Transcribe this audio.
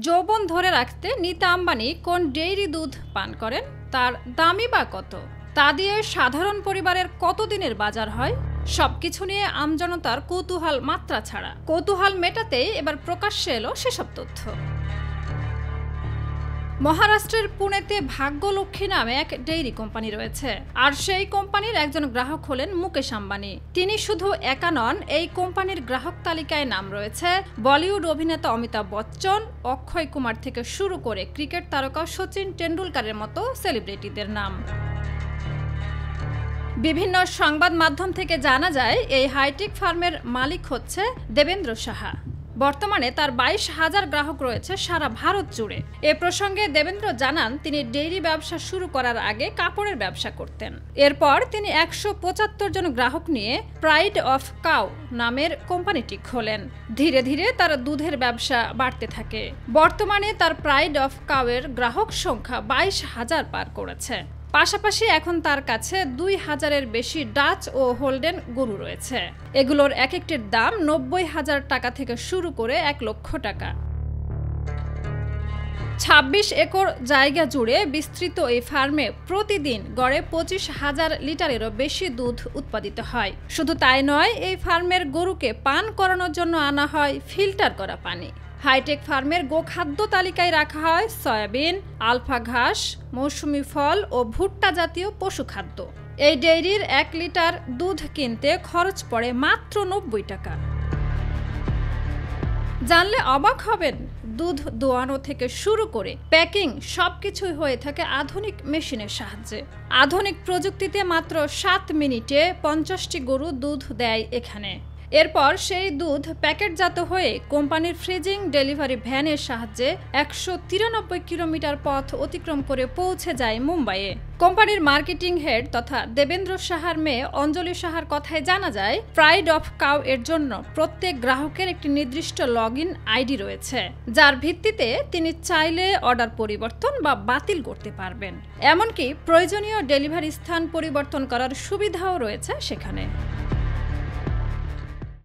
যৌবন ধরে রাখতে নীতা আম্বানি কোন ডেইরি দুধ পান করেন, তার দামই বা কত, তা দিয়ে সাধারণ পরিবারের কতদিনের বাজার হয়, সবকিছু নিয়ে আমজনতার কৌতূহল মাত্রা ছাড়া। কৌতূহল মেটাতেই এবার প্রকাশ্যে এলো সেসব তথ্য। মহারাষ্ট্রের পুনেতে ভাগ্যলক্ষ্মী নামে এক ডেইরি কোম্পানি রয়েছে, আর সেই কোম্পানির একজন গ্রাহক হলেন মুকেশ আম্বানি। তিনি শুধু একা নন, এই কোম্পানির গ্রাহক তালিকায় নাম রয়েছে বলিউড অভিনেতা অমিতাভ বচ্চন, অক্ষয় কুমার থেকে শুরু করে ক্রিকেট তারকা সচিন টেন্ডুলকারের মতো সেলিব্রিটিদের নাম। বিভিন্ন সংবাদ মাধ্যম থেকে জানা যায় এই হাইটেক ফার্মের মালিক হচ্ছে দেবেন্দ্র সাহা। বর্তমানে তার 22,000 গ্রাহক রয়েছে সারা ভারত জুড়ে। এ প্রসঙ্গে দেবেন্দ্র জানান, তিনি ডেইরি ব্যবসা শুরু করার আগে কাপড়ের ব্যবসা করতেন। এরপর তিনি 175 জন গ্রাহক নিয়ে প্রাইড অফ কাউ নামের কোম্পানিটি খোলেন। ধীরে ধীরে তার দুধের ব্যবসা বাড়তে থাকে। বর্তমানে তার প্রাইড অফ কাউ এর গ্রাহক সংখ্যা 22,000 পার করেছে। পাশাপাশি এখন তার কাছে 2,000-এর বেশি ডাচ ও হোল্ডেন গরু রয়েছে। এগুলোর এক একটির দাম 90,000 টাকা থেকে শুরু করে 1 লক্ষ টাকা। 26 একর জায়গা জুড়ে বিস্তৃত এই ফার্মে প্রতিদিন গড়ে 25,000 লিটারেরও বেশি দুধ উৎপাদিত হয়। শুধু তাই নয়, এই ফার্মের গরুকে পান করানোর জন্য আনা হয় ফিল্টার করা পানি। হাইটেক ফার্মের গোখাদ্য তালিকায় রাখা হয় সয়াবিন, আলফা ঘাস, মৌসুমি ফল ও ভুট্টা জাতীয় পশু খাদ্য। এই ডেইরির 1 লিটার দুধ কিনতে খরচ পড়ে মাত্র 90 টাকা। জানলে অবাক হবেন, দুধ দোয়ানো থেকে শুরু করে প্যাকিং সবকিছুই হয়ে থাকে আধুনিক মেশিনের সাহায্যে। আধুনিক প্রযুক্তিতে মাত্র 7 মিনিটে 50টি গরু দুধ দেয় এখানে। এরপর সেই দুধ প্যাকেটজাত হয়ে কোম্পানির ফ্রিজিং ডেলিভারি ভ্যানের সাহায্যে 193 কিলোমিটার পথ অতিক্রম করে পৌঁছে যায় মুম্বাইয়ে। কোম্পানির মার্কেটিং হেড তথা দেবেন্দ্র সাহার মেয়ে অঞ্জলি সাহার কথায় জানা যায়, প্রাইড অফ কাউ এর জন্য প্রত্যেক গ্রাহকের একটি নির্দিষ্ট লগইন আইডি রয়েছে, যার ভিত্তিতে তিনি চাইলে অর্ডার পরিবর্তন বা বাতিল করতে পারবেন। এমনকি প্রয়োজনীয় ডেলিভারি স্থান পরিবর্তন করার সুবিধাও রয়েছে সেখানে।